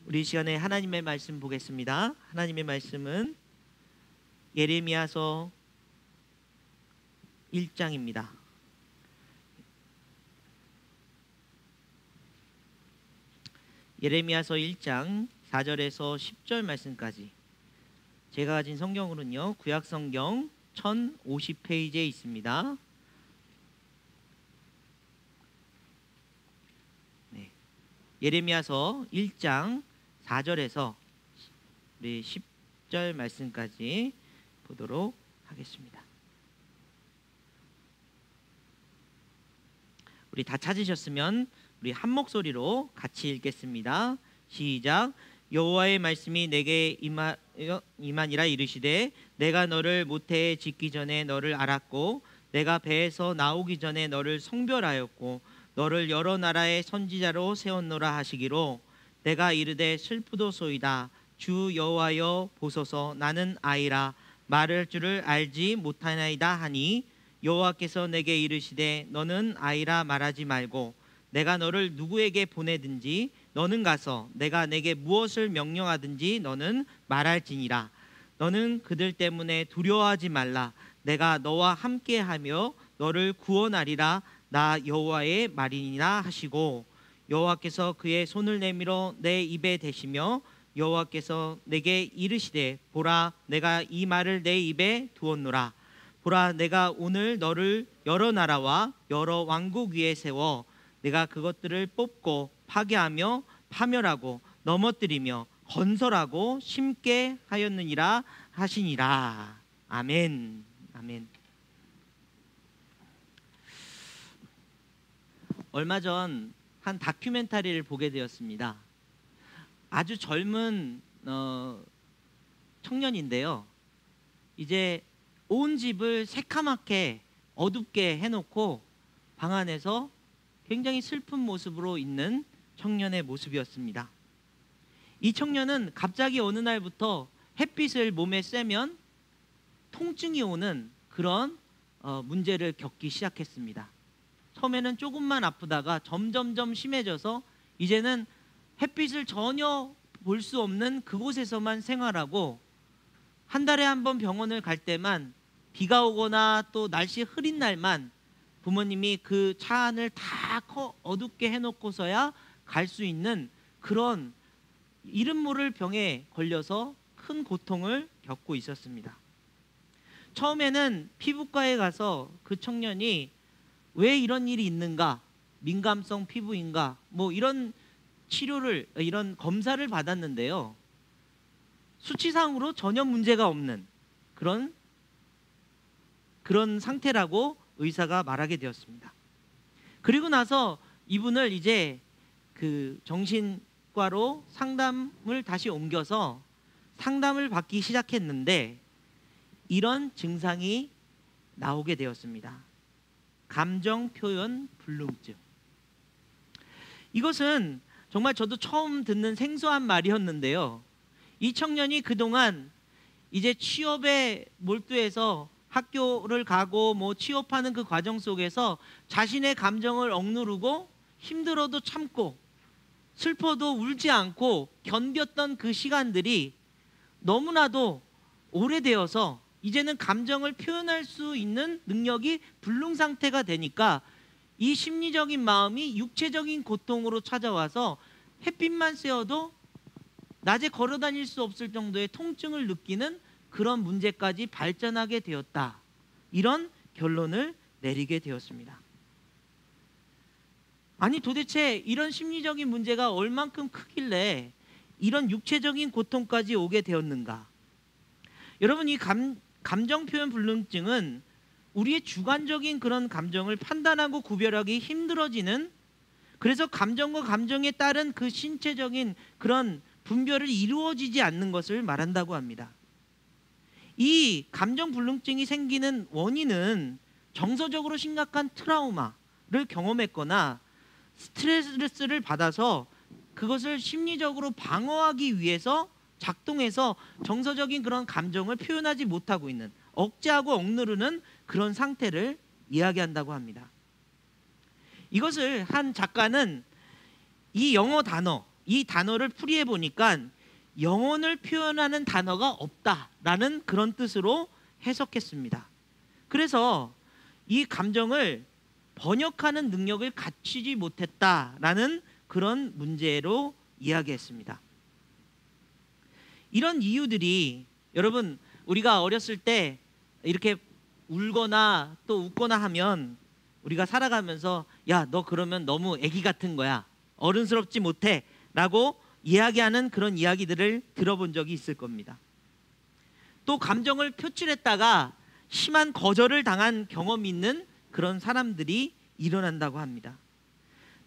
우리 이 시간에 하나님의 말씀 보겠습니다. 하나님의 말씀은 예레미야서 1장입니다. 예레미야서 1장 4절에서 10절 말씀까지. 제가 가진 성경으로는요, 구약성경 1050페이지에 있습니다. 예레미야서 1장 4절에서 우리 10절 말씀까지 보도록 하겠습니다. 우리 다 찾으셨으면 우리 한 목소리로 같이 읽겠습니다. 시작. 여호와의 말씀이 내게 임하니라 이르시되 내가 너를 모태에 짓기 전에 너를 알았고 내가 배에서 나오기 전에 너를 성별하였고 너를 여러 나라의 선지자로 세웠노라 하시기로 내가 이르되 슬프도소이다. 주 여호와여 보소서 나는 아이라 말할 줄을 알지 못하나이다 하니 여호와께서 내게 이르시되 너는 아이라 말하지 말고 내가 너를 누구에게 보내든지 너는 가서 내가 내게 무엇을 명령하든지 너는 말할지니라. 너는 그들 때문에 두려워하지 말라. 내가 너와 함께하며 너를 구원하리라. 나 여호와의 말이니라 하시고 여호와께서 그의 손을 내밀어 내 입에 대시며 여호와께서 내게 이르시되 보라 내가 이 말을 내 입에 두었노라. 보라 내가 오늘 너를 여러 나라와 여러 왕국 위에 세워 내가 그것들을 뽑고 파괴하며 파멸하고 넘어뜨리며 건설하고 심게 하였느니라 하시니라. 아멘. 아멘. 얼마 전 한 다큐멘터리를 보게 되었습니다. 아주 젊은 청년인데요. 이제 온 집을 새카맣게 어둡게 해놓고 방 안에서 굉장히 슬픈 모습으로 있는 청년의 모습이었습니다. 이 청년은 갑자기 어느 날부터 햇빛을 몸에 쐬면 통증이 오는 그런 문제를 겪기 시작했습니다. 처음에는 조금만 아프다가 점점점 심해져서 이제는 햇빛을 전혀 볼 수 없는 그곳에서만 생활하고 한 달에 한 번 병원을 갈 때만 비가 오거나 또 날씨 흐린 날만 부모님이 그 차 안을 다 어둡게 해놓고서야 갈 수 있는 그런 이름 모를 병에 걸려서 큰 고통을 겪고 있었습니다. 처음에는 피부과에 가서 그 청년이 왜 이런 일이 있는가, 민감성 피부인가, 뭐 이런 치료를, 이런 검사를 받았는데요. 수치상으로 전혀 문제가 없는 그런 상태라고 의사가 말하게 되었습니다. 그리고 나서 이분을 이제 그 정신과로 상담을 다시 옮겨서 상담을 받기 시작했는데 이런 증상이 나오게 되었습니다. 감정 표현 불능증. 이것은 정말 저도 처음 듣는 생소한 말이었는데요. 이 청년이 그동안 이제 취업에 몰두해서 학교를 가고 뭐 취업하는 그 과정 속에서 자신의 감정을 억누르고 힘들어도 참고 슬퍼도 울지 않고 견뎠던 그 시간들이 너무나도 오래되어서 이제는 감정을 표현할 수 있는 능력이 불능 상태가 되니까 이 심리적인 마음이 육체적인 고통으로 찾아와서 햇빛만 쐬어도 낮에 걸어 다닐 수 없을 정도의 통증을 느끼는 그런 문제까지 발전하게 되었다. 이런 결론을 내리게 되었습니다. 아니 도대체 이런 심리적인 문제가 얼만큼 크길래 이런 육체적인 고통까지 오게 되었는가? 여러분 이 감정 표현 불능증은 우리의 주관적인 그런 감정을 판단하고 구별하기 힘들어지는, 그래서 감정과 감정에 따른 그 신체적인 그런 분별을 이루어지지 않는 것을 말한다고 합니다. 이 감정 불능증이 생기는 원인은 정서적으로 심각한 트라우마를 경험했거나 스트레스를 받아서 그것을 심리적으로 방어하기 위해서 작동해서 정서적인 그런 감정을 표현하지 못하고 있는, 억제하고 억누르는 그런 상태를 이야기한다고 합니다. 이것을 한 작가는 이 영어 단어 이 단어를 풀이해 보니까 영혼을 표현하는 단어가 없다라는 그런 뜻으로 해석했습니다. 그래서 이 감정을 번역하는 능력을 갖추지 못했다라는 그런 문제로 이야기했습니다. 이런 이유들이 여러분, 우리가 어렸을 때 이렇게 울거나 또 웃거나 하면 우리가 살아가면서 야, 너 그러면 너무 애기 같은 거야, 어른스럽지 못해 라고 이야기하는 그런 이야기들을 들어본 적이 있을 겁니다. 또 감정을 표출했다가 심한 거절을 당한 경험이 있는 그런 사람들이 일어난다고 합니다.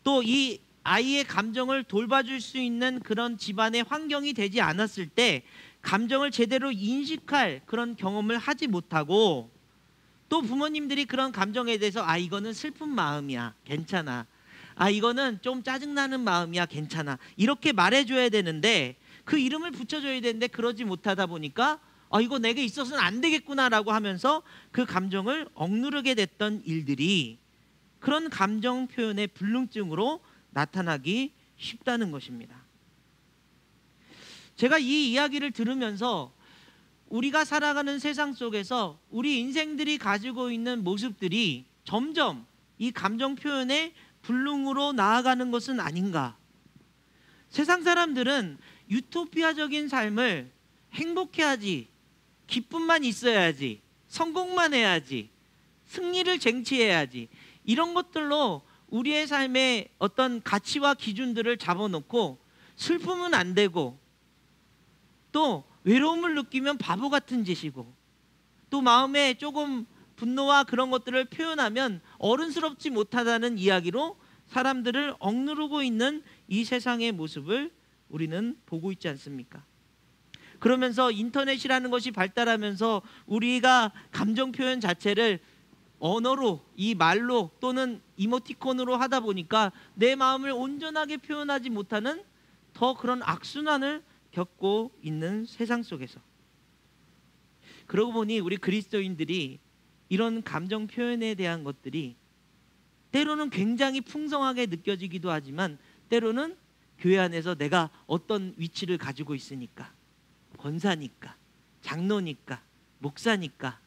또 이 아이의 감정을 돌봐줄 수 있는 그런 집안의 환경이 되지 않았을 때 감정을 제대로 인식할 그런 경험을 하지 못하고, 또 부모님들이 그런 감정에 대해서 아, 이거는 슬픈 마음이야, 괜찮아, 아, 이거는 좀 짜증나는 마음이야, 괜찮아, 이렇게 말해줘야 되는데, 그 이름을 붙여줘야 되는데 그러지 못하다 보니까 아, 이거 내게 있어서는 안 되겠구나라고 하면서 그 감정을 억누르게 됐던 일들이 그런 감정 표현의 불능증으로 나타나기 쉽다는 것입니다. 제가 이 이야기를 들으면서 우리가 살아가는 세상 속에서 우리 인생들이 가지고 있는 모습들이 점점 이 감정 표현의 불능으로 나아가는 것은 아닌가. 세상 사람들은 유토피아적인 삶을 행복해야지, 기쁨만 있어야지, 성공만 해야지, 승리를 쟁취해야지, 이런 것들로 우리의 삶의 어떤 가치와 기준들을 잡아놓고 슬픔은 안 되고, 또 외로움을 느끼면 바보 같은 짓이고, 또 마음에 조금 분노와 그런 것들을 표현하면 어른스럽지 못하다는 이야기로 사람들을 억누르고 있는 이 세상의 모습을 우리는 보고 있지 않습니까? 그러면서 인터넷이라는 것이 발달하면서 우리가 감정 표현 자체를 언어로, 이 말로 또는 이모티콘으로 하다 보니까 내 마음을 온전하게 표현하지 못하는 더 그런 악순환을 겪고 있는 세상 속에서, 그러고 보니 우리 그리스도인들이 이런 감정 표현에 대한 것들이 때로는 굉장히 풍성하게 느껴지기도 하지만, 때로는 교회 안에서 내가 어떤 위치를 가지고 있으니까, 권사니까, 장로니까, 목사니까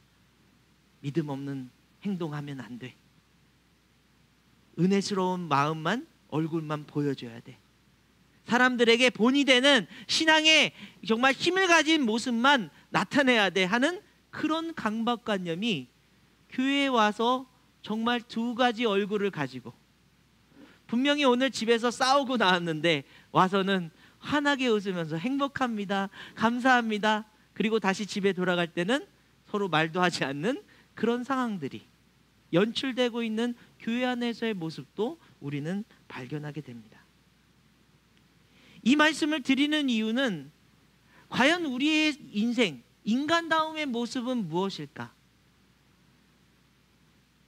믿음 없는 행동하면 안 돼, 은혜스러운 마음만, 얼굴만 보여줘야 돼, 사람들에게 본이 되는 신앙의 정말 힘을 가진 모습만 나타내야 돼 하는 그런 강박관념이 교회에 와서 정말 두 가지 얼굴을 가지고, 분명히 오늘 집에서 싸우고 나왔는데 와서는 환하게 웃으면서 행복합니다, 감사합니다, 그리고 다시 집에 돌아갈 때는 서로 말도 하지 않는 그런 상황들이 연출되고 있는 교회 안에서의 모습도 우리는 발견하게 됩니다. 이 말씀을 드리는 이유는 과연 우리의 인생, 인간다움의 모습은 무엇일까?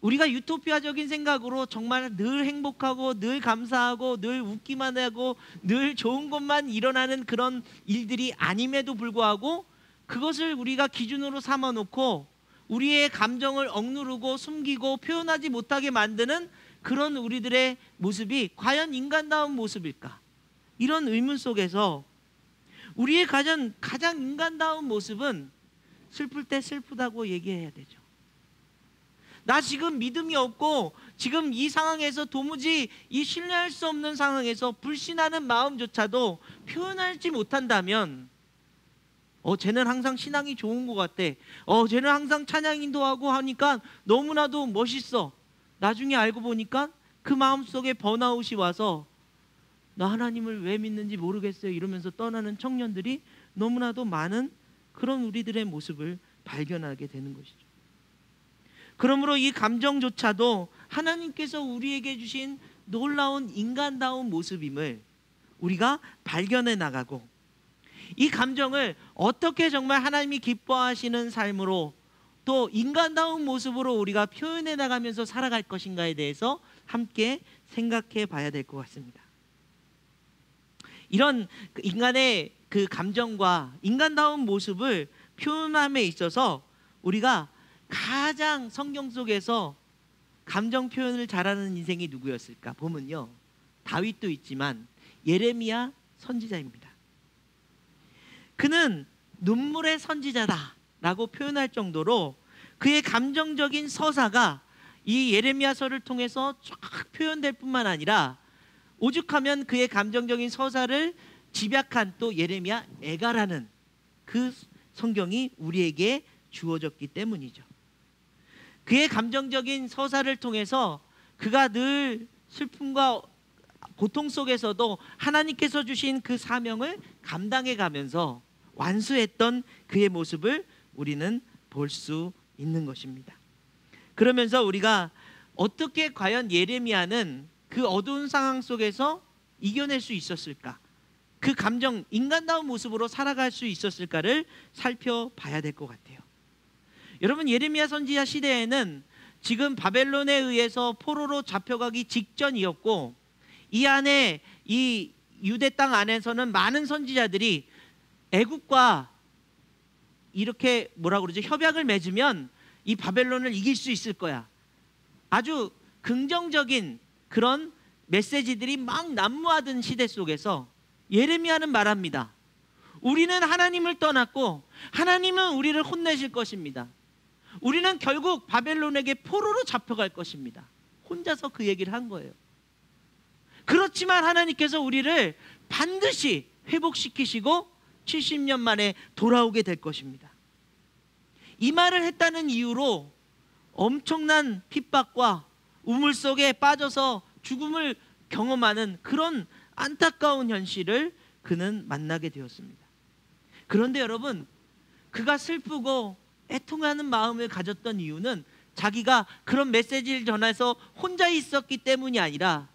우리가 유토피아적인 생각으로 정말 늘 행복하고 늘 감사하고 늘 웃기만 하고 늘 좋은 것만 일어나는 그런 일들이 아님에도 불구하고 그것을 우리가 기준으로 삼아놓고 우리의 감정을 억누르고 숨기고 표현하지 못하게 만드는 그런 우리들의 모습이 과연 인간다운 모습일까? 이런 의문 속에서 우리의 가장 인간다운 모습은 슬플 때 슬프다고 얘기해야 되죠. 나 지금 믿음이 없고 지금 이 상황에서 도무지 이 신뢰할 수 없는 상황에서 불신하는 마음조차도 표현하지 못한다면 쟤는 항상 신앙이 좋은 것 같아, 쟤는 항상 찬양 인도하고 하니까 너무나도 멋있어, 나중에 알고 보니까 그 마음속에 번아웃이 와서 나 하나님을 왜 믿는지 모르겠어요 이러면서 떠나는 청년들이 너무나도 많은 그런 우리들의 모습을 발견하게 되는 것이죠. 그러므로 이 감정조차도 하나님께서 우리에게 주신 놀라운 인간다운 모습임을 우리가 발견해 나가고, 이 감정을 어떻게 정말 하나님이 기뻐하시는 삶으로 또 인간다운 모습으로 우리가 표현해 나가면서 살아갈 것인가에 대해서 함께 생각해 봐야 될 것 같습니다. 이런 인간의 그 감정과 인간다운 모습을 표현함에 있어서 우리가 가장 성경 속에서 감정 표현을 잘하는 인생이 누구였을까 보면요, 다윗도 있지만 예레미야, 선지자입니다. 그는 눈물의 선지자다라고 표현할 정도로 그의 감정적인 서사가 이 예레미야서를 통해서 쫙 표현될 뿐만 아니라 오죽하면 그의 감정적인 서사를 집약한 또 예레미야 애가라는 그 성경이 우리에게 주어졌기 때문이죠. 그의 감정적인 서사를 통해서 그가 늘 슬픔과 고통 속에서도 하나님께서 주신 그 사명을 감당해 가면서 완수했던 그의 모습을 우리는 볼 수 있는 것입니다. 그러면서 우리가 어떻게 과연 예레미야는 그 어두운 상황 속에서 이겨낼 수 있었을까? 그 감정, 인간다운 모습으로 살아갈 수 있었을까를 살펴봐야 될 것 같아요. 여러분, 예레미야 선지자 시대에는 지금 바벨론에 의해서 포로로 잡혀가기 직전이었고, 이 안에 이 유대 땅 안에서는 많은 선지자들이 애국과 이렇게 뭐라 그러죠? 협약을 맺으면 이 바벨론을 이길 수 있을 거야. 아주 긍정적인 그런 메시지들이 막 난무하던 시대 속에서 예레미야는 말합니다. 우리는 하나님을 떠났고 하나님은 우리를 혼내실 것입니다. 우리는 결국 바벨론에게 포로로 잡혀갈 것입니다. 혼자서 그 얘기를 한 거예요. 그렇지만 하나님께서 우리를 반드시 회복시키시고 70년 만에 돌아오게 될 것입니다. 이 말을 했다는 이유로 엄청난 핍박과 우물 속에 빠져서 죽음을 경험하는 그런 안타까운 현실을 그는 만나게 되었습니다. 그런데 여러분, 그가 슬프고 애통하는 마음을 가졌던 이유는 자기가 그런 메시지를 전해서 혼자 있었기 때문이 아니라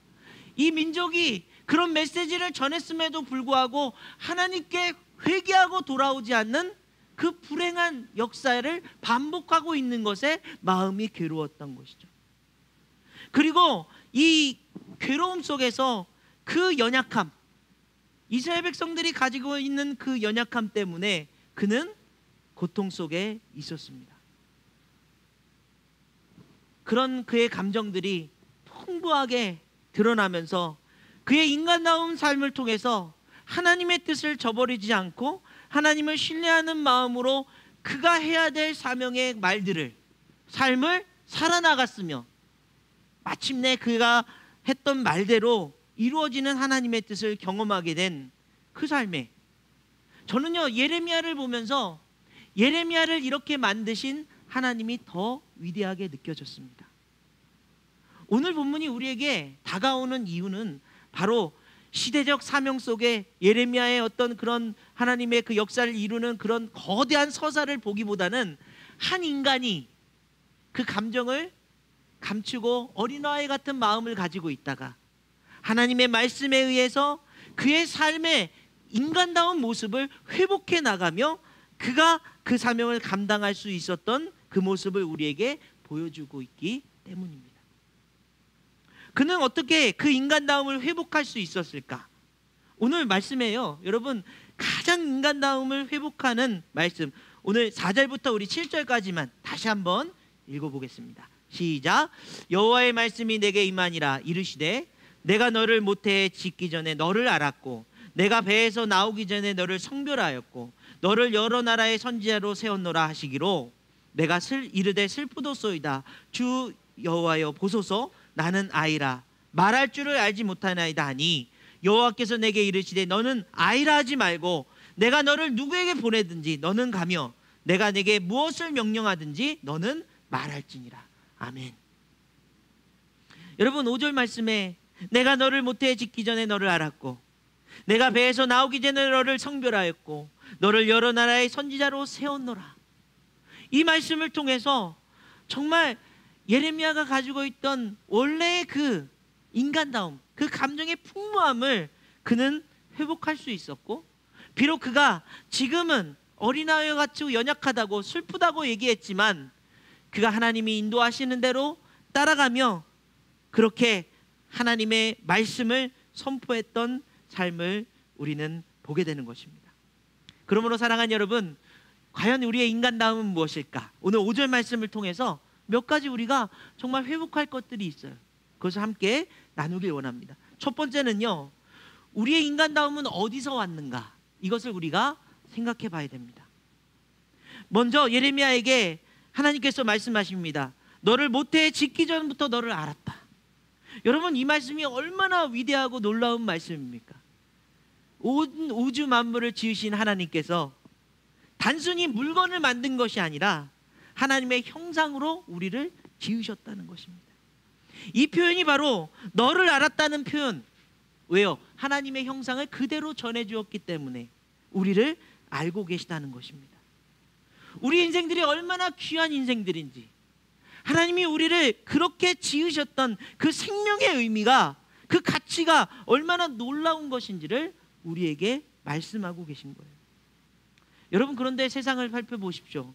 이 민족이 그런 메시지를 전했음에도 불구하고 하나님께 회개하고 돌아오지 않는 그 불행한 역사를 반복하고 있는 것에 마음이 괴로웠던 것이죠. 그리고 이 괴로움 속에서 그 연약함, 이스라엘 백성들이 가지고 있는 그 연약함 때문에 그는 고통 속에 있었습니다. 그런 그의 감정들이 풍부하게 드러나면서 그의 인간다운 삶을 통해서 하나님의 뜻을 저버리지 않고 하나님을 신뢰하는 마음으로 그가 해야 될 사명의 삶을 살아나갔으며 마침내 그가 했던 말대로 이루어지는 하나님의 뜻을 경험하게 된 그 삶에, 저는요 예레미야를 보면서 예레미야를 이렇게 만드신 하나님이 더 위대하게 느껴졌습니다. 오늘 본문이 우리에게 다가오는 이유는 바로 시대적 사명 속에 예레미야의 어떤 그런 하나님의 그 역사를 이루는 그런 거대한 서사를 보기보다는 한 인간이 그 감정을 감추고 어린아이 같은 마음을 가지고 있다가 하나님의 말씀에 의해서 그의 삶의 인간다운 모습을 회복해 나가며 그가 그 사명을 감당할 수 있었던 그 모습을 우리에게 보여주고 있기 때문입니다. 그는 어떻게 그 인간다움을 회복할 수 있었을까? 오늘 말씀에요, 여러분, 가장 인간다움을 회복하는 말씀, 오늘 4절부터 우리 7절까지만 다시 한번 읽어보겠습니다. 시작. 여호와의 말씀이 내게 임하니라. 이르시되 내가 너를 모태에 짓기 전에 너를 알았고 내가 배에서 나오기 전에 너를 성별하였고 너를 여러 나라의 선지자로 세웠노라 하시기로 내가 이르되 슬프도소이다. 주 여호와여 보소서, 나는 아이라 말할 줄을 알지 못하나이다 하니 여호와께서 내게 이르시되 너는 아이라 하지 말고 내가 너를 누구에게 보내든지 너는 가며 내가 내게 무엇을 명령하든지 너는 말할지니라. 아멘. 여러분, 5절 말씀에 내가 너를 모태에 짓기 전에 너를 알았고 내가 배에서 나오기 전에 너를 성별하였고 너를 여러 나라의 선지자로 세웠노라. 이 말씀을 통해서 정말 예레미야가 가지고 있던 원래의 그 인간다움, 그 감정의 풍부함을 그는 회복할 수 있었고, 비록 그가 지금은 어린아이와 같이 연약하다고 슬프다고 얘기했지만 그가 하나님이 인도하시는 대로 따라가며 그렇게 하나님의 말씀을 선포했던 삶을 우리는 보게 되는 것입니다. 그러므로 사랑하는 여러분, 과연 우리의 인간다움은 무엇일까? 오늘 5절 말씀을 통해서 몇 가지 우리가 정말 회복할 것들이 있어요. 그것을 함께 나누길 원합니다. 첫 번째는요, 우리의 인간다움은 어디서 왔는가? 이것을 우리가 생각해 봐야 됩니다. 먼저 예레미야에게 하나님께서 말씀하십니다. 너를 모태에 짓기 전부터 너를 알았다. 여러분, 이 말씀이 얼마나 위대하고 놀라운 말씀입니까? 온 우주 만물을 지으신 하나님께서 단순히 물건을 만든 것이 아니라 하나님의 형상으로 우리를 지으셨다는 것입니다. 이 표현이 바로 너를 알았다는 표현. 왜요? 하나님의 형상을 그대로 전해주었기 때문에 우리를 알고 계시다는 것입니다. 우리 인생들이 얼마나 귀한 인생들인지, 하나님이 우리를 그렇게 지으셨던 그 생명의 의미가, 그 가치가 얼마나 놀라운 것인지를 우리에게 말씀하고 계신 거예요. 여러분, 그런데 세상을 살펴보십시오.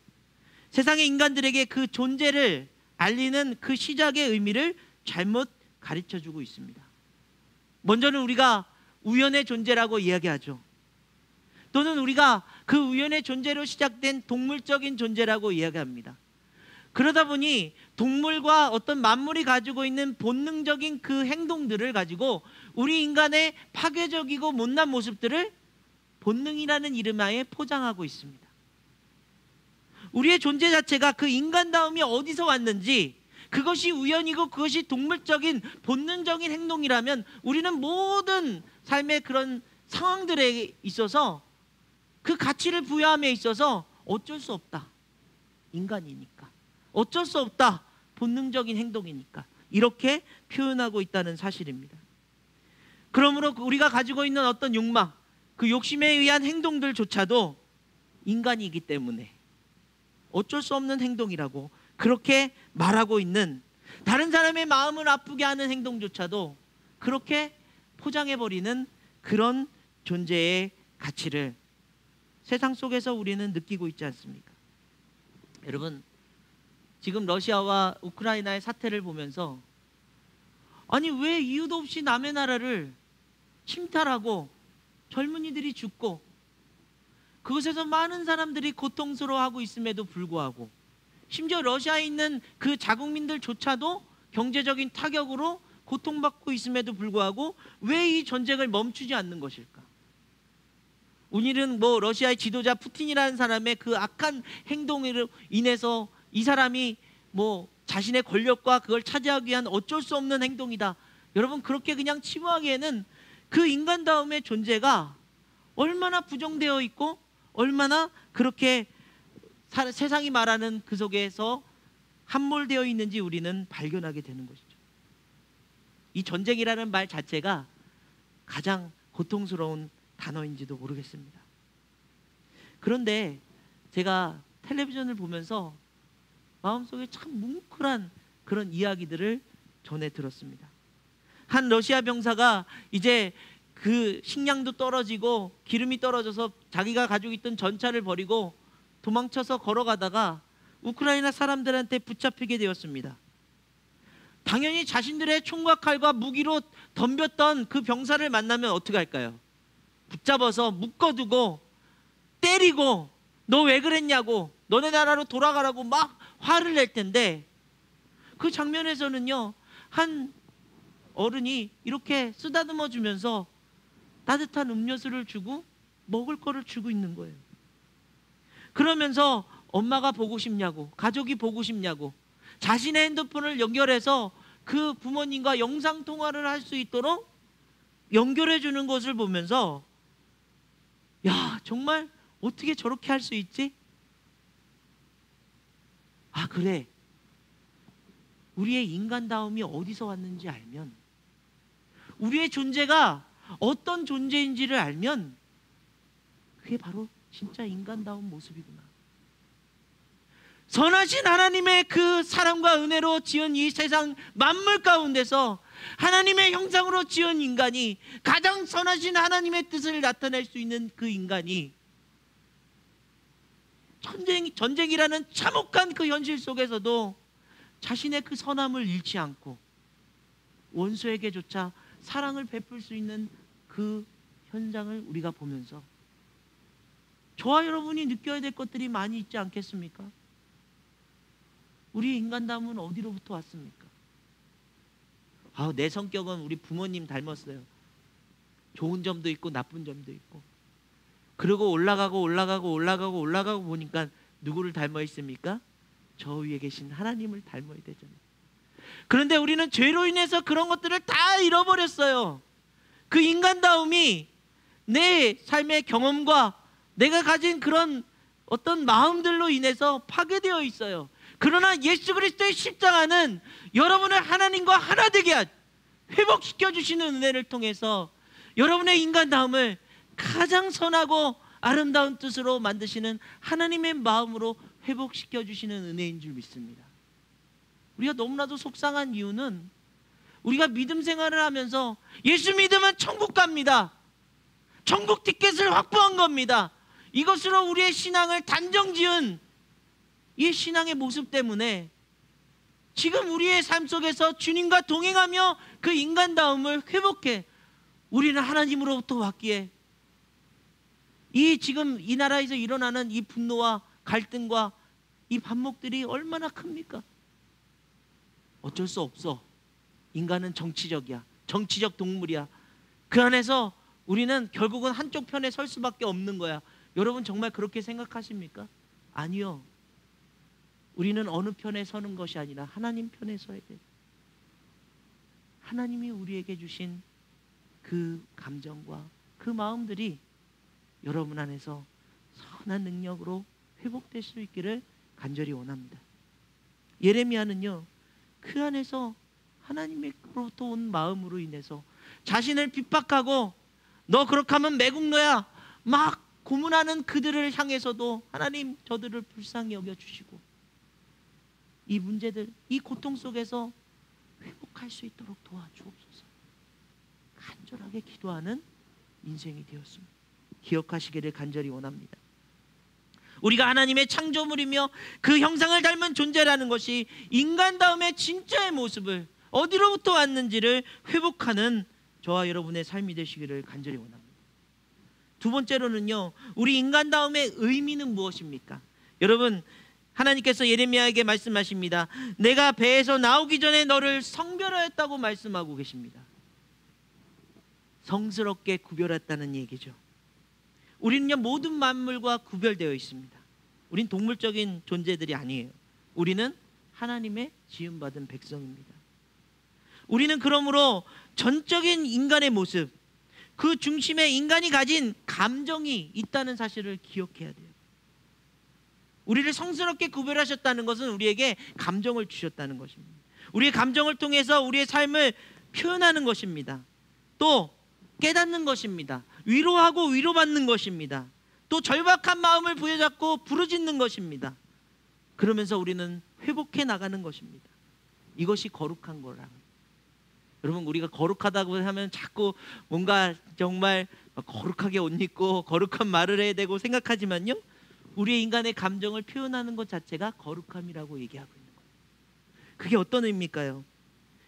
세상의 인간들에게 그 존재를 알리는 그 시작의 의미를 잘못 가르쳐주고 있습니다. 먼저는 우리가 우연의 존재라고 이야기하죠. 또는 우리가 그 우연의 존재로 시작된 동물적인 존재라고 이야기합니다. 그러다 보니 동물과 어떤 만물이 가지고 있는 본능적인 그 행동들을 가지고 우리 인간의 파괴적이고 못난 모습들을 본능이라는 이름하에 포장하고 있습니다. 우리의 존재 자체가 그 인간다움이 어디서 왔는지, 그것이 우연이고 그것이 동물적인 본능적인 행동이라면 우리는 모든 삶의 그런 상황들에 있어서 그 가치를 부여함에 있어서 어쩔 수 없다. 인간이니까. 어쩔 수 없다. 본능적인 행동이니까. 이렇게 표현하고 있다는 사실입니다. 그러므로 우리가 가지고 있는 어떤 욕망, 그 욕심에 의한 행동들조차도 인간이기 때문에 어쩔 수 없는 행동이라고 그렇게 말하고 있는, 다른 사람의 마음을 아프게 하는 행동조차도 그렇게 포장해버리는 그런 존재의 가치를 세상 속에서 우리는 느끼고 있지 않습니까? 여러분, 지금 러시아와 우크라이나의 사태를 보면서 아니 왜 이유도 없이 남의 나라를 침탈하고 젊은이들이 죽고 그곳에서 많은 사람들이 고통스러워하고 있음에도 불구하고, 심지어 러시아에 있는 그 자국민들조차도 경제적인 타격으로 고통받고 있음에도 불구하고 왜 이 전쟁을 멈추지 않는 것일까? 오늘은 러시아의 지도자 푸틴이라는 사람의 그 악한 행동으로 인해서 이 사람이 자신의 권력과 그걸 차지하기 위한 어쩔 수 없는 행동이다. 여러분, 그렇게 그냥 치부하기에는 그 인간다움의 존재가 얼마나 부정되어 있고 얼마나 그렇게 세상이 말하는 그 속에서 함몰되어 있는지 우리는 발견하게 되는 것이죠. 이 전쟁이라는 말 자체가 가장 고통스러운 단어인지도 모르겠습니다. 그런데 제가 텔레비전을 보면서 마음속에 참 뭉클한 그런 이야기들을 전해 들었습니다. 한 러시아 병사가 이제 그 식량도 떨어지고 기름이 떨어져서 자기가 가지고 있던 전차를 버리고 도망쳐서 걸어가다가 우크라이나 사람들한테 붙잡히게 되었습니다. 당연히 자신들의 총과 칼과 무기로 덤볐던 그 병사를 만나면 어떻게 할까요? 붙잡아서 묶어두고 때리고 너 왜 그랬냐고, 너네 나라로 돌아가라고 막 화를 낼 텐데, 그 장면에서는요, 한 어른이 이렇게 쓰다듬어 주면서 따뜻한 음료수를 주고 먹을 거를 주고 있는 거예요. 그러면서 엄마가 보고 싶냐고, 가족이 보고 싶냐고, 자신의 핸드폰을 연결해서 그 부모님과 영상통화를 할 수 있도록 연결해 주는 것을 보면서 야, 정말 어떻게 저렇게 할 수 있지? 아, 그래. 우리의 인간다움이 어디서 왔는지 알면, 우리의 존재가 어떤 존재인지를 알면 그게 바로 진짜 인간다운 모습이구나. 선하신 하나님의 그 사랑과 은혜로 지은 이 세상 만물 가운데서 하나님의 형상으로 지은 인간이, 가장 선하신 하나님의 뜻을 나타낼 수 있는 그 인간이 전쟁이라는 참혹한 그 현실 속에서도 자신의 그 선함을 잃지 않고 원수에게조차 사랑을 베풀 수 있는 그 현장을 우리가 보면서 저와 여러분이 느껴야 될 것들이 많이 있지 않겠습니까? 우리 인간다움은 어디로부터 왔습니까? 내 성격은 우리 부모님 닮았어요. 좋은 점도 있고 나쁜 점도 있고. 그리고 올라가고 보니까 누구를 닮아 있습니까? 저 위에 계신 하나님을 닮아야 되잖아요. 그런데 우리는 죄로 인해서 그런 것들을 다 잃어버렸어요. 그 인간다움이 내 삶의 경험과 내가 가진 그런 어떤 마음들로 인해서 파괴되어 있어요. 그러나 예수 그리스도의 십자가는 여러분을 하나님과 하나 되게 회복시켜 주시는 은혜를 통해서 여러분의 인간다움을 가장 선하고 아름다운 뜻으로 만드시는 하나님의 마음으로 회복시켜 주시는 은혜인 줄 믿습니다. 우리가 너무나도 속상한 이유는 우리가 믿음 생활을 하면서 예수 믿으면 천국 갑니다, 천국 티켓을 확보한 겁니다, 이것으로 우리의 신앙을 단정지은 이 신앙의 모습 때문에 지금 우리의 삶 속에서 주님과 동행하며 그 인간다움을 회복해 우리는 하나님으로부터 왔기에 지금 이 나라에서 일어나는 이 분노와 갈등과 이 반목들이 얼마나 큽니까? 어쩔 수 없어. 인간은 정치적이야. 정치적 동물이야. 그 안에서 우리는 결국은 한쪽 편에 설 수밖에 없는 거야. 여러분 정말 그렇게 생각하십니까? 아니요. 우리는 어느 편에 서는 것이 아니라 하나님 편에 서야 돼요. 하나님이 우리에게 주신 그 감정과 그 마음들이 여러분 안에서 선한 능력으로 회복될 수 있기를 간절히 원합니다. 예레미야는요, 그 안에서 하나님으로부터 온 마음으로 인해서 자신을 핍박하고 너 그렇게 하면 매국노야 막 고문하는 그들을 향해서도 하나님 저들을 불쌍히 여겨주시고 이 문제들, 이 고통 속에서 회복할 수 있도록 도와주옵소서. 간절하게 기도하는 인생이 되었습니다. 기억하시기를 간절히 원합니다. 우리가 하나님의 창조물이며 그 형상을 닮은 존재라는 것이 인간다움의 진짜의 모습을 어디로부터 왔는지를 회복하는 저와 여러분의 삶이 되시기를 간절히 원합니다. 두 번째로는요, 우리 인간다움의 의미는 무엇입니까? 여러분, 하나님께서 예레미야에게 말씀하십니다. 내가 배에서 나오기 전에 너를 성별하였다고 말씀하고 계십니다. 성스럽게 구별했다는 얘기죠. 우리는요, 모든 만물과 구별되어 있습니다. 우린 동물적인 존재들이 아니에요. 우리는 하나님의 지음받은 백성입니다. 우리는 그러므로 전적인 인간의 모습, 그 중심에 인간이 가진 감정이 있다는 사실을 기억해야 돼요. 우리를 성스럽게 구별하셨다는 것은 우리에게 감정을 주셨다는 것입니다. 우리의 감정을 통해서 우리의 삶을 표현하는 것입니다. 또 깨닫는 것입니다. 위로하고 위로받는 것입니다. 또 절박한 마음을 부여잡고 부르짖는 것입니다. 그러면서 우리는 회복해 나가는 것입니다. 이것이 거룩한 거라. 여러분, 우리가 거룩하다고 하면 자꾸 뭔가 정말 거룩하게 옷 입고 거룩한 말을 해야 되고 생각하지만요, 우리의 인간의 감정을 표현하는 것 자체가 거룩함이라고 얘기하고 있는 거예요. 그게 어떤 의미일까요?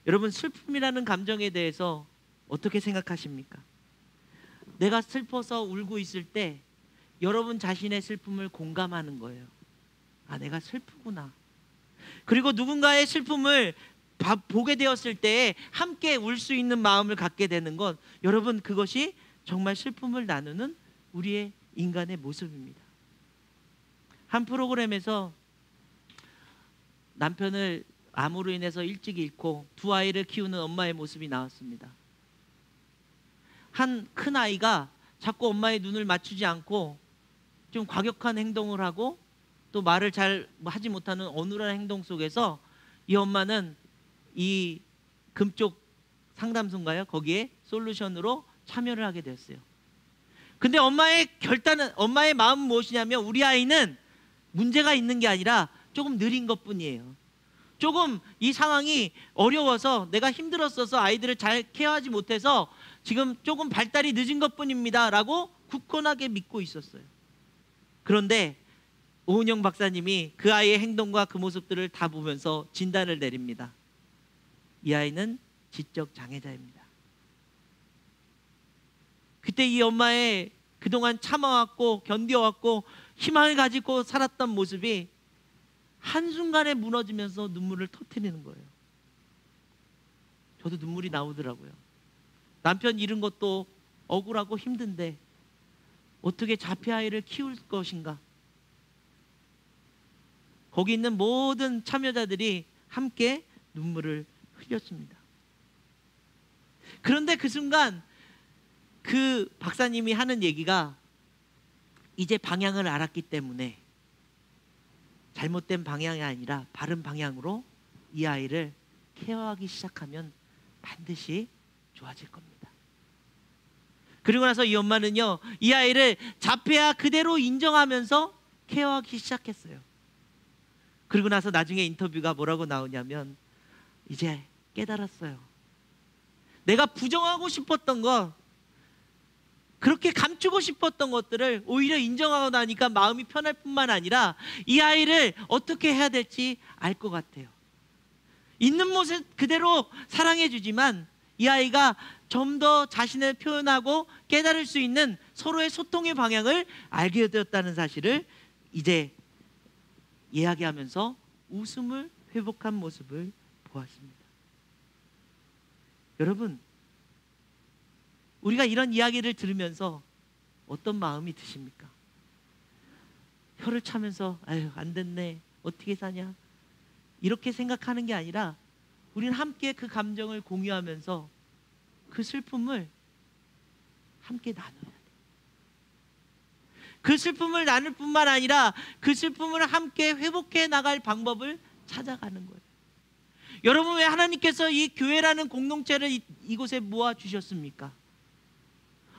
여러분, 슬픔이라는 감정에 대해서 어떻게 생각하십니까? 내가 슬퍼서 울고 있을 때 여러분 자신의 슬픔을 공감하는 거예요. 아, 내가 슬프구나. 그리고 누군가의 슬픔을 보게 되었을 때 함께 울 수 있는 마음을 갖게 되는 것, 여러분, 그것이 정말 슬픔을 나누는 우리의 인간의 모습입니다. 한 프로그램에서 남편을 암으로 인해서 일찍 잃고 두 아이를 키우는 엄마의 모습이 나왔습니다. 한 큰 아이가 자꾸 엄마의 눈을 맞추지 않고 좀 과격한 행동을 하고 또 말을 잘 하지 못하는 어눌한 행동 속에서 이 엄마는 이 금쪽 상담소인가요? 거기에 솔루션으로 참여를 하게 됐어요. 근데 엄마의 마음은 무엇이냐면, 우리 아이는 문제가 있는 게 아니라 조금 느린 것뿐이에요. 조금 이 상황이 어려워서 내가 힘들었어서 아이들을 잘 케어하지 못해서 지금 조금 발달이 늦은 것뿐입니다 라고 굳건하게 믿고 있었어요. 그런데 오은영 박사님이 그 아이의 행동과 그 모습들을 다 보면서 진단을 내립니다. 이 아이는 지적 장애자입니다. 그때 이 엄마의 그동안 참아왔고 견뎌왔고 희망을 가지고 살았던 모습이 한순간에 무너지면서 눈물을 터뜨리는 거예요. 저도 눈물이 나오더라고요. 남편 잃은 것도 억울하고 힘든데 어떻게 자폐 아이를 키울 것인가? 거기 있는 모든 참여자들이 함께 눈물을 흘렸습니다. 그런데 그 순간 그 박사님이 하는 얘기가, 이제 방향을 알았기 때문에 잘못된 방향이 아니라 바른 방향으로 이 아이를 케어하기 시작하면 반드시 좋아질 겁니다. 그리고 나서 이 엄마는요, 이 아이를 자폐아 그대로 인정하면서 케어하기 시작했어요. 그리고 나서 나중에 인터뷰가 뭐라고 나오냐면, 이제 깨달았어요. 내가 부정하고 싶었던 거, 그렇게 감추고 싶었던 것들을 오히려 인정하고 나니까 마음이 편할 뿐만 아니라 이 아이를 어떻게 해야 될지 알 것 같아요. 있는 모습 그대로 사랑해 주지만 이 아이가 좀 더 자신을 표현하고 깨달을 수 있는 서로의 소통의 방향을 알게 되었다는 사실을 이제 이야기하면서 웃음을 회복한 모습을 보았습니다. 여러분, 우리가 이런 이야기를 들으면서 어떤 마음이 드십니까? 혀를 차면서 아유 안 됐네, 어떻게 사냐, 이렇게 생각하는 게 아니라 우리는 함께 그 감정을 공유하면서 그 슬픔을 함께 나눠야 돼요. 그 슬픔을 나눌 뿐만 아니라 그 슬픔을 함께 회복해 나갈 방법을 찾아가는 거예요. 여러분, 왜 하나님께서 이 교회라는 공동체를 이곳에 모아 주셨습니까?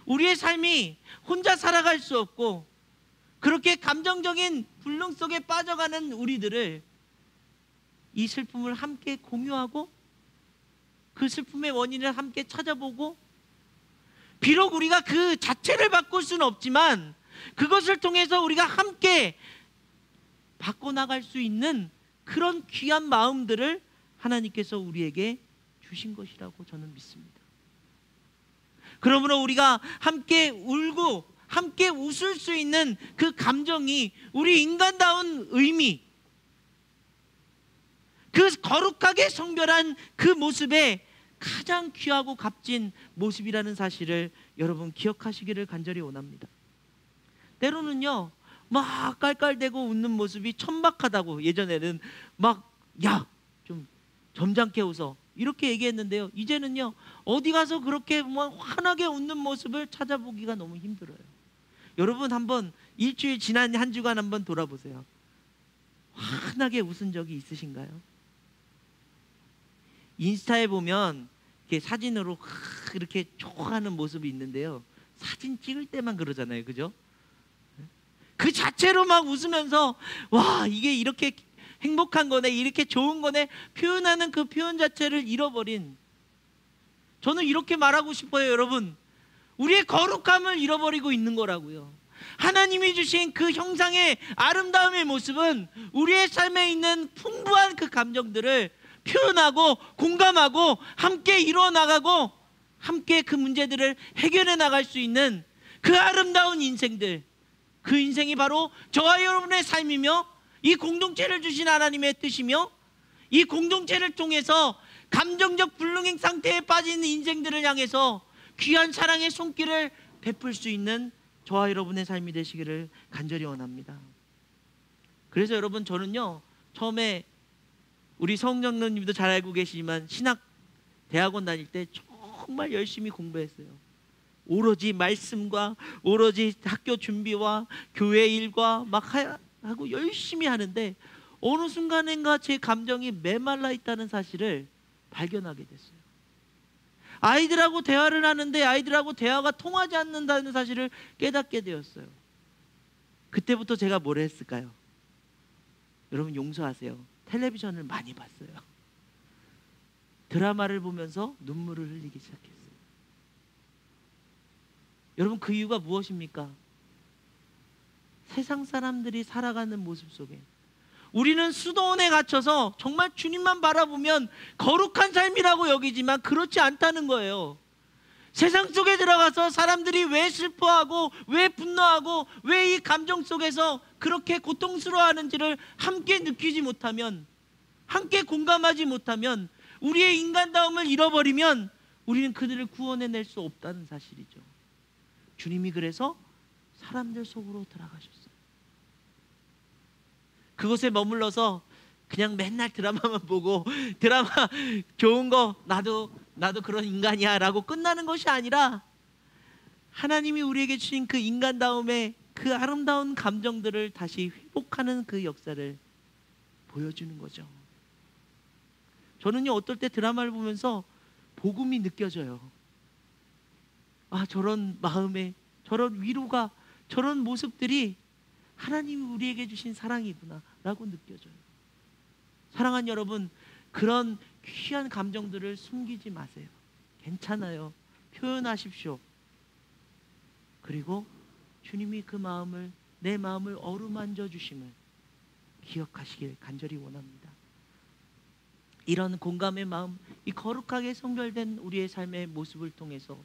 우리의 삶이 혼자 살아갈 수 없고 그렇게 감정적인 불능 속에 빠져가는 우리들을 이 슬픔을 함께 공유하고 그 슬픔의 원인을 함께 찾아보고, 비록 우리가 그 자체를 바꿀 수는 없지만 그것을 통해서 우리가 함께 바꿔나갈 수 있는 그런 귀한 마음들을 하나님께서 우리에게 주신 것이라고 저는 믿습니다. 그러므로 우리가 함께 울고 함께 웃을 수 있는 그 감정이 우리 인간다운 의미, 그 거룩하게 성별한 그 모습의 가장 귀하고 값진 모습이라는 사실을 여러분 기억하시기를 간절히 원합니다. 때로는요, 막 깔깔대고 웃는 모습이 천박하다고 예전에는 막 야, 좀 점잖게 웃어 이렇게 얘기했는데요, 이제는요 어디 가서 그렇게 뭐 환하게 웃는 모습을 찾아보기가 너무 힘들어요. 여러분, 한번 일주일 지난 한 주간 한번 돌아보세요. 환하게 웃은 적이 있으신가요? 인스타에 보면 이렇게 사진으로 이렇게 좋아하는 모습이 있는데요, 사진 찍을 때만 그러잖아요, 그죠? 그 자체로 막 웃으면서 와, 이게 이렇게 행복한 거네, 이렇게 좋은 거네 표현하는 그 표현 자체를 잃어버린, 저는 이렇게 말하고 싶어요. 여러분, 우리의 거룩함을 잃어버리고 있는 거라고요. 하나님이 주신 그 형상의 아름다움의 모습은 우리의 삶에 있는 풍부한 그 감정들을 표현하고 공감하고 함께 이루어 나가고 함께 그 문제들을 해결해 나갈 수 있는 그 아름다운 인생들, 그 인생이 바로 저와 여러분의 삶이며 이 공동체를 주신 하나님의 뜻이며, 이 공동체를 통해서 감정적 불능행 상태에 빠진 인생들을 향해서 귀한 사랑의 손길을 베풀 수 있는 저와 여러분의 삶이 되시기를 간절히 원합니다. 그래서 여러분, 저는요 처음에 우리 성정로님도 잘 알고 계시지만 신학 대학원 다닐 때 정말 열심히 공부했어요. 오로지 말씀과 오로지 학교 준비와 교회 일과 막 하고 열심히 하는데 어느 순간인가 제 감정이 메말라 있다는 사실을 발견하게 됐어요. 아이들하고 대화를 하는데 아이들하고 대화가 통하지 않는다는 사실을 깨닫게 되었어요. 그때부터 제가 뭘 했을까요? 여러분 용서하세요. 텔레비전을 많이 봤어요. 드라마를 보면서 눈물을 흘리기 시작했어요. 여러분, 그 이유가 무엇입니까? 세상 사람들이 살아가는 모습 속에 우리는 수도원에 갇혀서 정말 주님만 바라보면 거룩한 삶이라고 여기지만 그렇지 않다는 거예요. 세상 속에 들어가서 사람들이 왜 슬퍼하고 왜 분노하고 왜 이 감정 속에서 그렇게 고통스러워하는지를 함께 느끼지 못하면, 함께 공감하지 못하면, 우리의 인간다움을 잃어버리면 우리는 그들을 구원해낼 수 없다는 사실이죠. 주님이 그래서 사람들 속으로 들어가셨어요. 그곳에 머물러서 그냥 맨날 드라마만 보고 드라마 좋은 거 나도 그런 인간이야 라고 끝나는 것이 아니라 하나님이 우리에게 주신 그 인간다움의 그 아름다운 감정들을 다시 회복하는 그 역사를 보여주는 거죠. 저는요, 어떨 때 드라마를 보면서 복음이 느껴져요. 아, 저런 마음에 저런 위로가, 저런 모습들이 하나님이 우리에게 주신 사랑이구나 라고 느껴져요. 사랑하는 여러분, 그런 귀한 감정들을 숨기지 마세요. 괜찮아요. 표현하십시오. 그리고 주님이 그 마음을, 내 마음을 어루만져 주심을 기억하시길 간절히 원합니다. 이런 공감의 마음, 이 거룩하게 성별된 우리의 삶의 모습을 통해서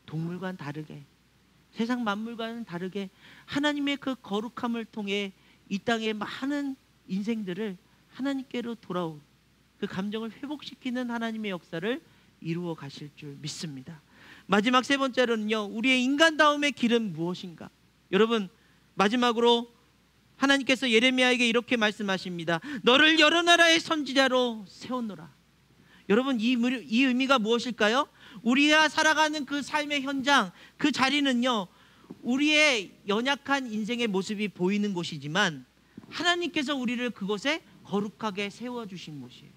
동물과는 다르게, 세상 만물과는 다르게 하나님의 그 거룩함을 통해 이 땅의 많은 인생들을 하나님께로 돌아온 그 감정을 회복시키는 하나님의 역사를 이루어 가실 줄 믿습니다. 마지막 세 번째로는요, 우리의 인간다움의 길은 무엇인가? 여러분, 마지막으로 하나님께서 예레미야에게 이렇게 말씀하십니다. 너를 여러 나라의 선지자로 세우노라. 여러분, 이 의미가 무엇일까요? 우리가 살아가는 그 삶의 현장, 그 자리는요, 우리의 연약한 인생의 모습이 보이는 곳이지만 하나님께서 우리를 그곳에 거룩하게 세워주신 곳이에요.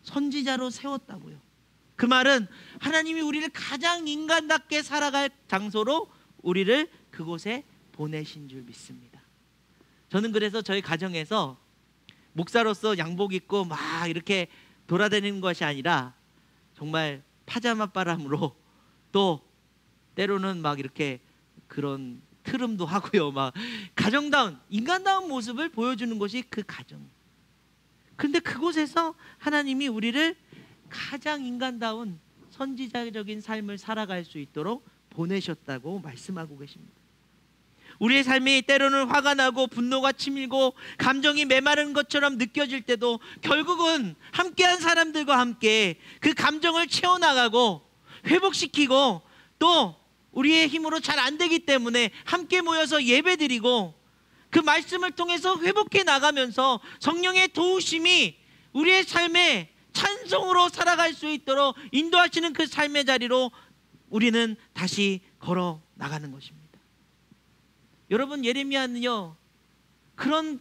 선지자로 세웠다고요. 그 말은 하나님이 우리를 가장 인간답게 살아갈 장소로 우리를 그곳에 보내신 줄 믿습니다. 저는 그래서 저희 가정에서 목사로서 양복 입고 막 이렇게 돌아다니는 것이 아니라 정말 파자마 바람으로, 또 때로는 막 이렇게 그런 트름도 하고요, 막 가정다운, 인간다운 모습을 보여주는 것이 그 가정. 근데 그곳에서 하나님이 우리를 가장 인간다운 선지자적인 삶을 살아갈 수 있도록 보내셨다고 말씀하고 계십니다. 우리의 삶이 때로는 화가 나고 분노가 치밀고 감정이 메마른 것처럼 느껴질 때도 결국은 함께한 사람들과 함께 그 감정을 채워나가고 회복시키고, 또 우리의 힘으로 잘 안 되기 때문에 함께 모여서 예배드리고 그 말씀을 통해서 회복해 나가면서 성령의 도우심이 우리의 삶에 찬송으로 살아갈 수 있도록 인도하시는 그 삶의 자리로 우리는 다시 걸어 나가는 것입니다. 여러분, 예레미야는요, 그런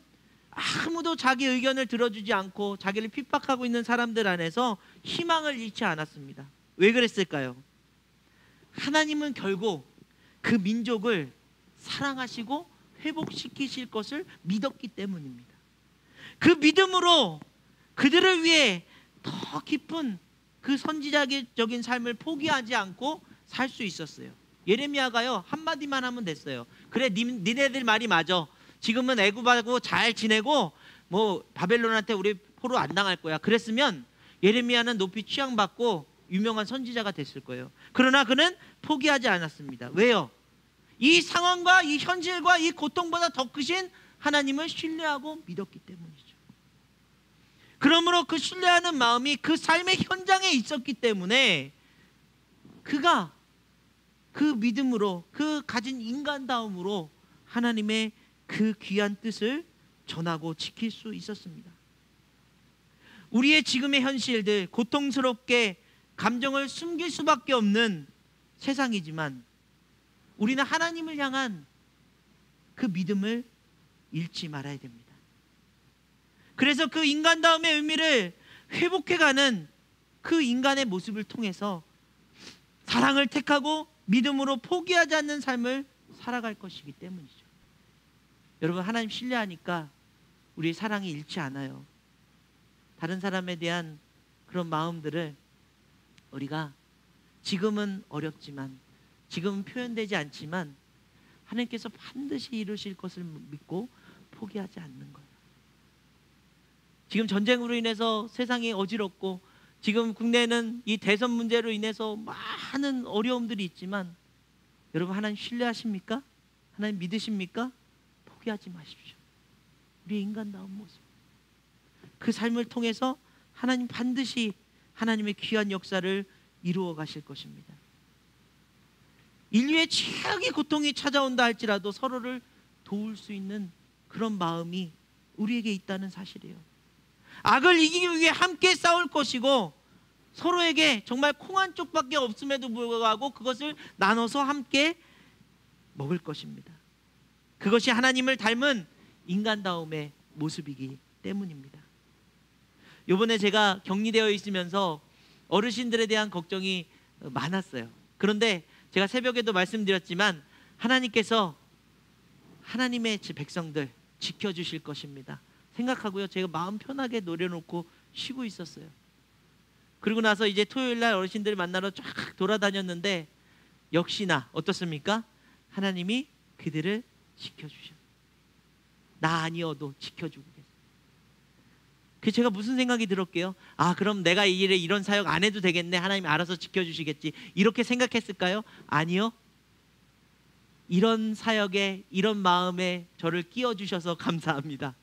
아무도 자기 의견을 들어주지 않고 자기를 핍박하고 있는 사람들 안에서 희망을 잃지 않았습니다. 왜 그랬을까요? 하나님은 결국 그 민족을 사랑하시고 회복시키실 것을 믿었기 때문입니다. 그 믿음으로 그들을 위해 더 깊은 그 선지자적인 삶을 포기하지 않고 살 수 있었어요. 예레미야가요, 한마디만 하면 됐어요. 그래, 니네들 말이 맞아. 지금은 애굽하고 잘 지내고 뭐 바벨론한테 우리 포로 안 당할 거야. 그랬으면 예레미야는 높이 취향받고 유명한 선지자가 됐을 거예요. 그러나 그는 포기하지 않았습니다. 왜요? 이 상황과 이 현실과 이 고통보다 더 크신 하나님을 신뢰하고 믿었기 때문이죠. 그러므로 그 신뢰하는 마음이 그 삶의 현장에 있었기 때문에 그가 그 믿음으로, 그 가진 인간다움으로 하나님의 그 귀한 뜻을 전하고 지킬 수 있었습니다. 우리의 지금의 현실들, 고통스럽게 감정을 숨길 수밖에 없는 세상이지만 우리는 하나님을 향한 그 믿음을 잃지 말아야 됩니다. 그래서 그 인간다움의 의미를 회복해가는 그 인간의 모습을 통해서 사랑을 택하고 믿음으로 포기하지 않는 삶을 살아갈 것이기 때문이죠. 여러분, 하나님 신뢰하니까 우리의 사랑이 잃지 않아요. 다른 사람에 대한 그런 마음들을 우리가 지금은 어렵지만, 지금은 표현되지 않지만 하나님께서 반드시 이루실 것을 믿고 포기하지 않는 거예요. 지금 전쟁으로 인해서 세상이 어지럽고 지금 국내에는 이 대선 문제로 인해서 많은 어려움들이 있지만 여러분, 하나님 신뢰하십니까? 하나님 믿으십니까? 포기하지 마십시오. 우리의 인간다운 모습, 그 삶을 통해서 하나님 반드시 하나님의 귀한 역사를 이루어 가실 것입니다. 인류의 최악의 고통이 찾아온다 할지라도 서로를 도울 수 있는 그런 마음이 우리에게 있다는 사실이에요. 악을 이기기 위해 함께 싸울 것이고 서로에게 정말 콩 한 쪽밖에 없음에도 불구하고 그것을 나눠서 함께 먹을 것입니다. 그것이 하나님을 닮은 인간다움의 모습이기 때문입니다. 이번에 제가 격리되어 있으면서 어르신들에 대한 걱정이 많았어요. 그런데 제가 새벽에도 말씀드렸지만 하나님께서 하나님의 백성들 지켜주실 것입니다 생각하고요, 제가 마음 편하게 노려놓고 쉬고 있었어요. 그리고 나서 이제 토요일날 어르신들 만나러 쫙 돌아다녔는데 역시나 어떻습니까? 하나님이 그들을 지켜주셔. 나 아니어도 지켜주고 계세요. 그 제가 무슨 생각이 들었게요? 아, 그럼 내가 이 일에 이런 사역 안 해도 되겠네, 하나님이 알아서 지켜주시겠지, 이렇게 생각했을까요? 아니요. 이런 사역에, 이런 마음에 저를 끼워주셔서 감사합니다.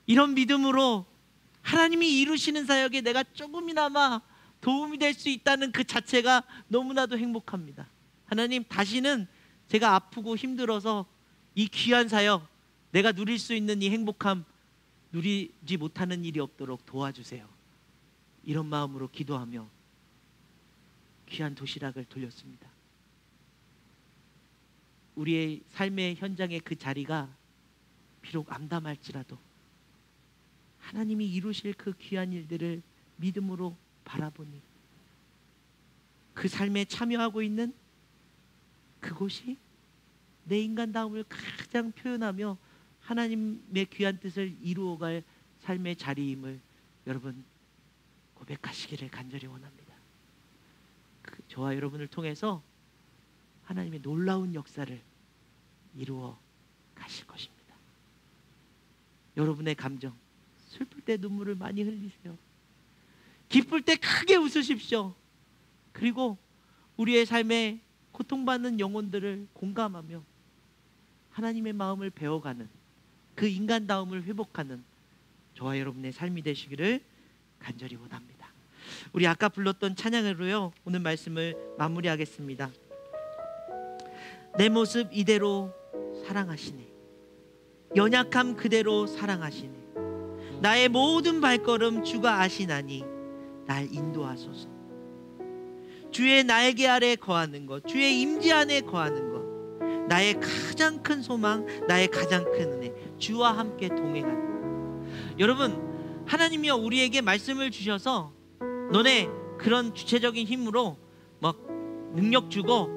이런 믿음으로 하나님이 이루시는 사역에 내가 조금이나마 도움이 될 수 있다는 그 자체가 너무나도 행복합니다. 하나님, 다시는 제가 아프고 힘들어서 이 귀한 사역, 내가 누릴 수 있는 이 행복함 누리지 못하는 일이 없도록 도와주세요. 이런 마음으로 기도하며 귀한 도시락을 돌렸습니다. 우리의 삶의 현장의 그 자리가 비록 암담할지라도 하나님이 이루실 그 귀한 일들을 믿음으로 바라보니 그 삶에 참여하고 있는 그곳이 내 인간다움을 가장 표현하며 하나님의 귀한 뜻을 이루어갈 삶의 자리임을 여러분 고백하시기를 간절히 원합니다. 저와 여러분을 통해서 하나님의 놀라운 역사를 이루어 가실 것입니다. 여러분의 감정, 슬플 때 눈물을 많이 흘리세요. 기쁠 때 크게 웃으십시오. 그리고 우리의 삶에 고통받는 영혼들을 공감하며 하나님의 마음을 배워가는 그 인간다움을 회복하는 저와 여러분의 삶이 되시기를 간절히 원합니다. 우리 아까 불렀던 찬양으로요, 오늘 말씀을 마무리하겠습니다. 내 모습 이대로 사랑하시네, 연약함 그대로 사랑하시네, 나의 모든 발걸음 주가 아시나니 날 인도하소서. 주의 날개 아래 거하는 것, 주의 임재 안에 거하는 것, 나의 가장 큰 소망, 나의 가장 큰 은혜, 주와 함께 동행하는 것. 여러분, 하나님이요 우리에게 말씀을 주셔서 너네 그런 주체적인 힘으로 막 능력 주고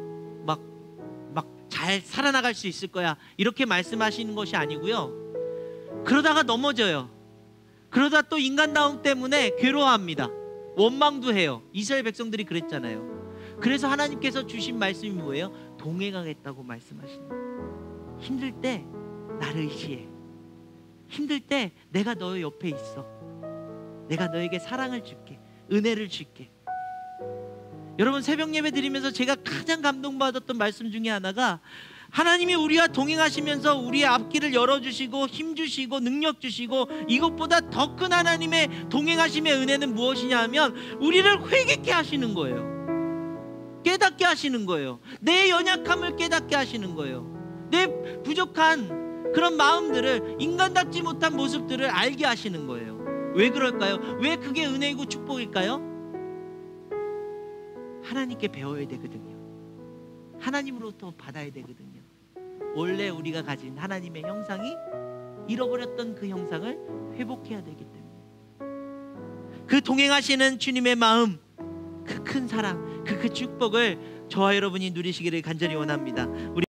막 잘 살아나갈 수 있을 거야, 이렇게 말씀하시는 것이 아니고요, 그러다가 넘어져요. 그러다 또 인간다움 때문에 괴로워합니다. 원망도 해요. 이스라엘 백성들이 그랬잖아요. 그래서 하나님께서 주신 말씀이 뭐예요? 동행하겠다고 말씀하시는 거예요. 힘들 때 나를 의지해. 힘들 때 내가 너의 옆에 있어. 내가 너에게 사랑을 줄게, 은혜를 줄게. 여러분, 새벽 예배 드리면서 제가 가장 감동받았던 말씀 중에 하나가 하나님이 우리와 동행하시면서 우리의 앞길을 열어주시고 힘주시고 능력 주시고, 이것보다 더 큰 하나님의 동행하심의 은혜는 무엇이냐 하면 우리를 회개케 하시는 거예요. 깨닫게 하시는 거예요. 내 연약함을 깨닫게 하시는 거예요. 내 부족한 그런 마음들을, 인간답지 못한 모습들을 알게 하시는 거예요. 왜 그럴까요? 왜 그게 은혜이고 축복일까요? 하나님께 배워야 되거든요. 하나님으로부터 받아야 되거든요. 원래 우리가 가진 하나님의 형상이 잃어버렸던 그 형상을 회복해야 되기 때문에 그 동행하시는 주님의 마음, 그 큰 사랑, 그 축복을 저와 여러분이 누리시기를 간절히 원합니다. 우리